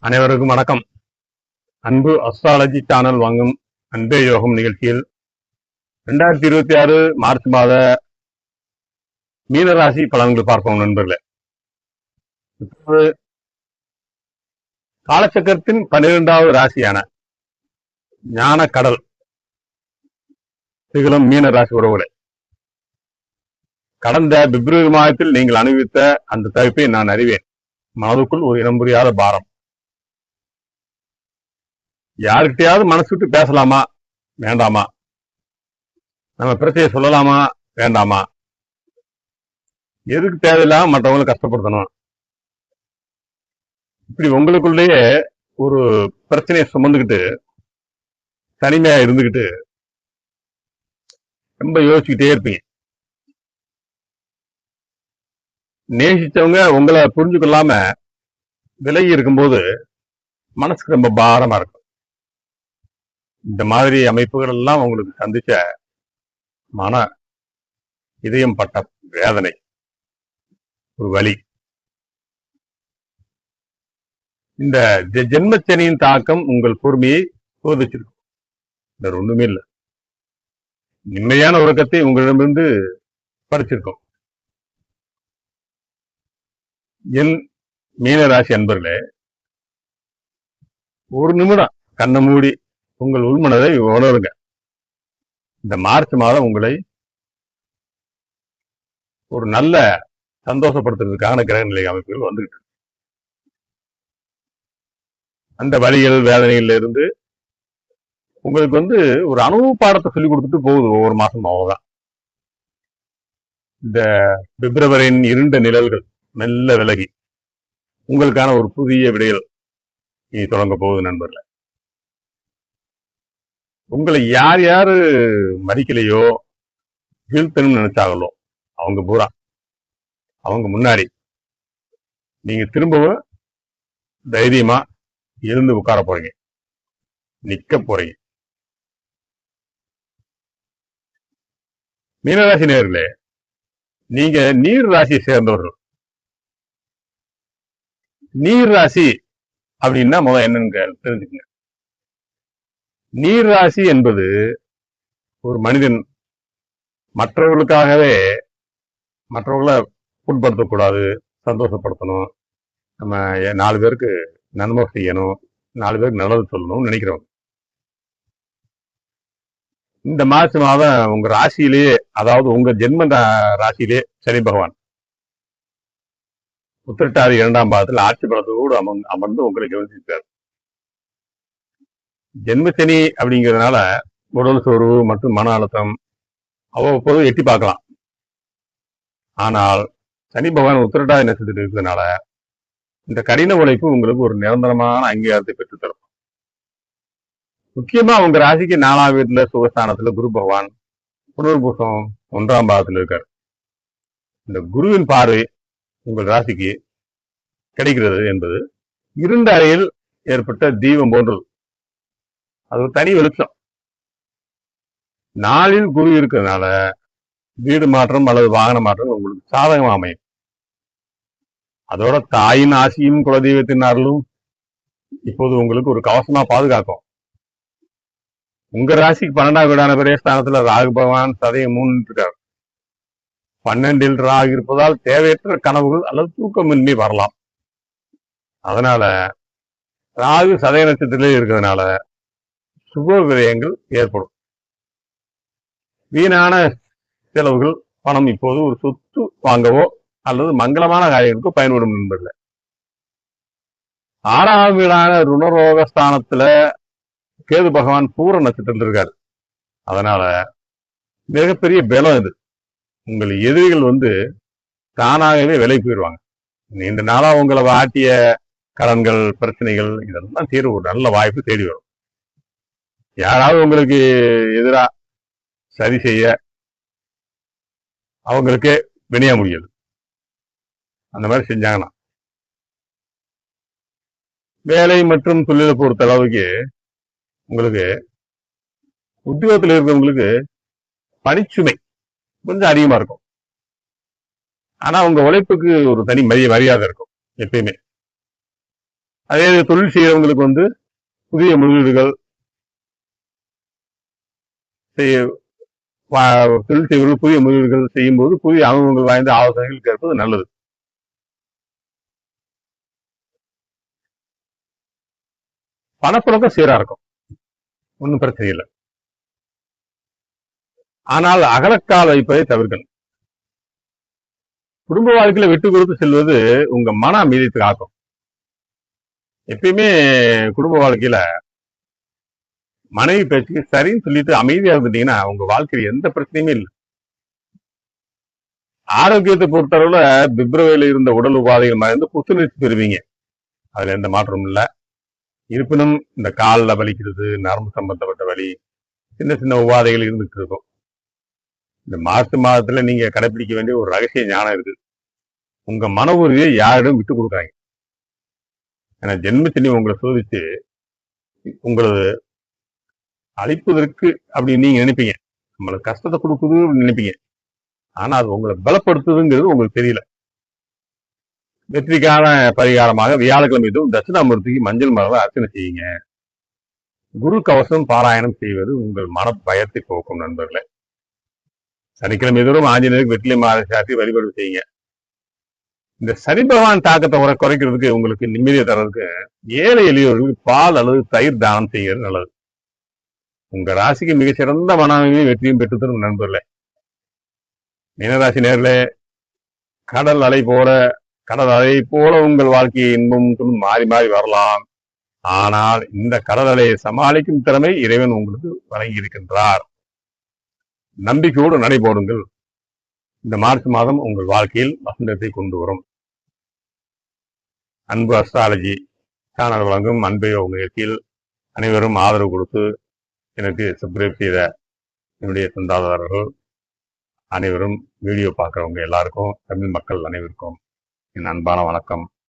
அனைவருக்கும் வணக்கம். அன்பு அஸ்ட்ராலஜி சேனல் வாங்கும் அன்பே யோகம் நிகழ்ச்சியில் 2026 மார்ச் மாத மீனராசி பலன்கள் பார்ப்போம் நண்பர்களே. இப்போது காலச்சக்கரத்தின் 12வது ராசியான ஞான கடல் திகழும் மீனராசி உறவுகளை கடந்த பிப்ரவரி மாதத்தில் நீங்கள் அனுபவித்த அந்த தவிப்பை நான் அறிவேன். மனதுக்குள் ஒரு இனம் புரியாத பாரம். யாருக்கிட்டையாவது மனசு விட்டு பேசலாமா வேண்டாமா, நம்ம பிரச்சனையை சொல்லலாமா வேண்டாமா, எதுக்கு தேவையில்லாம மற்றவங்களை கஷ்டப்படுத்தணும், இப்படி உங்களுக்குள்ளேயே ஒரு பிரச்சனையை சுமந்துக்கிட்டு தனிமையா இருந்துகிட்டு ரொம்ப யோசிச்சுக்கிட்டே இருப்பீங்க. நேசிச்சவங்க உங்களை புரிஞ்சு கொள்ளாம விலகி இருக்கும்போது மனசுக்கு ரொம்ப பாரமா இருக்கும். இந்த மாதிரி அமைப்புகள் எல்லாம் உங்களுக்கு சந்திச்ச மன இதயம் பட்ட வேதனை, ஒரு வலி. இந்த ஜென்மச்சனியின் தாக்கம் உங்கள் பொறுமையை சோதிச்சிருக்கும். வேற ஒண்ணுமே இல்லை. நிம்மதியான உறக்கத்தை உங்களிடமிருந்து பறிச்சிருக்கும். என் மீனராசி அன்பர்களே, ஒரு நிமிடம் கண்ணை மூடி உங்கள் உள்மனதை உணருங்க. இந்த மார்ச் மாதம் உங்களை ஒரு நல்ல சந்தோஷப்படுத்துறதுக்கான கிரகநிலை அமைப்புகள் வந்துகிட்டு இருக்கு. அந்த வழிகள் வேதனைகள்ல இருந்து உங்களுக்கு ஒரு அனுபவ பாடத்தை சொல்லி கொடுத்துட்டு போகுது ஒவ்வொரு மாசம். அவ்வளவுதான். இந்த பிப்ரவரியின் இருண்ட நிழல்கள் மெல்ல விலகி உங்களுக்கான ஒரு புதிய விடைகள் இனி தொடங்க போகுது நண்பர்களே. உங்களை யார் யாரு மதிக்கலையோ வீழ்த்தணும்னு நினைச்சாங்களோ அவங்க பூரா அவங்க முன்னாடி நீங்க திரும்பவும் தைரியமா எழுந்து உட்கார போறீங்க, நிக்க போறீங்க. மீனராசி நேயர்களே, நீங்க நீர் ராசியை சேர்ந்தவர்கள். நீர் ராசி அப்படின்னா முதல் என்னன்னு தெரிஞ்சுக்கங்க. நீர் ராசி என்பது ஒரு மனிதன் மற்றவர்களுக்காகவே மற்றவர்களை புண்படுத்தக்கூடாது, சந்தோஷப்படுத்தணும், நம்ம 4 பேருக்கு நன்மை செய்யணும், 4 பேருக்கு நல்லது சொல்லணும்னு நினைக்கிறவங்க. இந்த மார்ச் மாதம் உங்க ராசியிலேயே, அதாவது உங்க ஜென்ம ராசியிலேயே சனி பகவான் உத்திரட்டாதி 2ஆம் பாதத்தில் ஆட்சி பலத்தோடு அமர்ந்து உங்களை கவனிச்சிருக்காரு. ஜென்மசனி அப்படிங்கிறதுனால உடல் சோர்வு மற்றும் மன அழுத்தம் அவ்வப்போது எட்டி பார்க்கலாம். ஆனால் சனி பகவான் உத்திரட்டாதி நட்சத்திரத்தில் இருக்கிறதுனால இந்த கடின உழைப்பு உங்களுக்கு ஒரு நிரந்தரமான அங்கீகாரத்தை பெற்றுத்தரும். முக்கியமா உங்க ராசிக்கு 4ஆம் வீட்டுல சுகஸ்தானத்துல குரு பகவான் புனர்பூசம் 1ஆம் பாதத்தில் இருக்காரு. இந்த குருவின் பார்வை உங்கள் ராசிக்கு கிடைக்கிறது என்பது இருண்ட அறையில் ஏற்பட்ட தீபம் போன்றது. அது ஒரு தனி வெளிச்சம். நாளில் குரு இருக்கிறதுனால வீடு மாற்றம் அல்லது வாகன மாற்றம் உங்களுக்கு சாதகமா அமையும். அதோட தாயின் ஆசியும் குலதெய்வத்தின் அருளும் இப்போது உங்களுக்கு ஒரு கவசமா பாதுகாக்கும். உங்க ராசிக்கு 12ஆம் வீடான பெரிய ஸ்தானத்துல ராகு பகவான் சதயம் 3 இருக்காரு. 12இல் ராகு இருப்பதால் தேவையற்ற கனவுகள் அல்லது தூக்கமின்மை வரலாம். அதனால ராகு சதய நட்சத்திரத்திலே இருக்கிறதுனால சுப விரயங்கள் ஏற்படும். வீணான செலவுகள், பணம் இப்போது ஒரு சொத்து வாங்கவோ அல்லது மங்களமான காரியங்களுக்கோ பயன்படும் நண்பர்களே. 6ஆம் வீடான ருணரோகஸ்தானத்துல கேது பகவான் பூர நட்சத்திரத்தில் இருக்காரு. அதனால மிகப்பெரிய பலம் இது. உங்கள் எதிரிகள் தானாகவே விலை போயிடுவாங்க. நீண்ட நாளா உங்களை வாட்டிய கடன்கள், பிரச்சனைகள் இதெல்லாம் தீர்வு ஒரு நல்ல வாய்ப்பு தேடி வரும். யாராவது உங்களுக்கு எதிரா சரி செய்ய அவங்களுக்கே வினைய முடியாது. அந்த மாதிரி செஞ்சாங்கன்னா வேலை மற்றும் தொழிலை பொறுத்த அளவுக்கு உங்களுக்கு உத்தியோகத்தில் இருக்கிறவங்களுக்கு பணிச்சுமை கொஞ்சம் அதிகமா இருக்கும். ஆனா உங்க உழைப்புக்கு ஒரு தனி மரியாதை இருக்கும் எப்பயுமே. அதே தொழில் செய்யறவங்களுக்கு வந்து புதிய முதலீடுகள் செய்ய தொழில் செய்வர்கள் புதிய முதலீடுகள் செய்யும் போது புதிய அனுபவங்கள் வாய்ந்த ஆலோசனைகள் கேட்பது நல்லது. பணப்புழக்கம் சீரா இருக்கும், ஒன்றும் பிரச்சனை இல்லை. ஆனால் அகலக்கால் வைப்பதை தவிர்க்கணும். குடும்ப வாழ்க்கையில விட்டு கொடுத்து செல்வது உங்க மன அமைதியை காக்கும். எப்பயுமே குடும்ப வாழ்க்கையில மனைவி பேச்சுக்கு சரின்னு சொல்லிட்டு அமைதியா இருந்துட்டீங்கன்னா உங்க வாழ்க்கையில எந்த பிரச்சனையுமே இல்லை. ஆரோக்கியத்தை பொறுத்தளவுல பிப்ரவரியில இருந்த உடல் உபாதைகள் மறைந்து புத்துணர்ச்சி பெறுவீங்க, அதுல எந்த மாற்றமும் இல்லை. இருப்பினும் இந்த காலில் வலிக்கிறது, நரம்பு சம்பந்தப்பட்ட வலி, சின்ன சின்ன உபாதைகள் இருந்துட்டு இருக்கும். இந்த மார்ச் மாதத்துல நீங்க கடைபிடிக்க வேண்டிய ஒரு ரகசிய ஞானம் இருக்கு. உங்க மன உறுதியை யாரிடம் விட்டு கொடுக்குறாங்க. ஏன்னா ஜென்மத்தினி உங்களை சோதிச்சு உங்களது அழிப்பதற்கு அப்படி நீங்க நினைப்பீங்க, நம்மளுக்கு கஷ்டத்தை கொடுக்குதுன்னு நினைப்பீங்க. ஆனா அது உங்களை பலப்படுத்துதுங்கிறது உங்களுக்கு தெரியல. வெற்றிக்கான பரிகாரமாக வியாழக்கிழமை இதுவும் தட்சிணாமூர்த்திக்கு மஞ்சள் மரபை அர்ச்சனை செய்யுங்க. குரு கவசம் பாராயணம் செய்வது உங்கள் மன பயத்தை போக்கும் நண்பர்களே. சனிக்கிழமை தோறும் ஆஞ்சநேயருக்கு வெற்றிலை மாலை சாத்தி வழிபாடு செய்யுங்க. இந்த சனி பகவான் தாக்கத்தை குறைக்கிறதுக்கு உங்களுக்கு நிம்மதியை தர்றதுக்கு ஏழை எளியவர்களுக்கு பால் அல்லது தயிர் தானம் செய்கிறது நல்லது. உங்க ராசிக்கு மிகச்சிறந்த மன அமைதியும் வெற்றியும் பெற்றுத்தரும் நண்பர்களே. மீனராசி நேர்களே, கடல் அலை போல உங்கள் வாழ்க்கையை இன்பம் மாறி மாறி வரலாம். ஆனால் இந்த கடல் அலையை சமாளிக்கும் திறமை இறைவன் உங்களுக்கு வழங்கி இருக்கின்றார். நம்பிக்கையோடு நடைபோடுங்கள். இந்த மார்ச் மாதம் உங்கள் வாழ்க்கையில் வசந்தத்தை கொண்டு வரும். அன்பு அஸ்ட்ராலஜி சேனல் வழங்கும் அன்பையோ முயற்சியில் அனைவரும் ஆதரவு கொடுத்து எனக்கு சப்ஸ்கிரைப் செய்த என்னுடைய சொந்ததாரர்கள் அனைவரும், வீடியோ பார்க்குறவங்க எல்லாருக்கும், தமிழ் மக்கள் அனைவருக்கும் என் அன்பான வணக்கம்.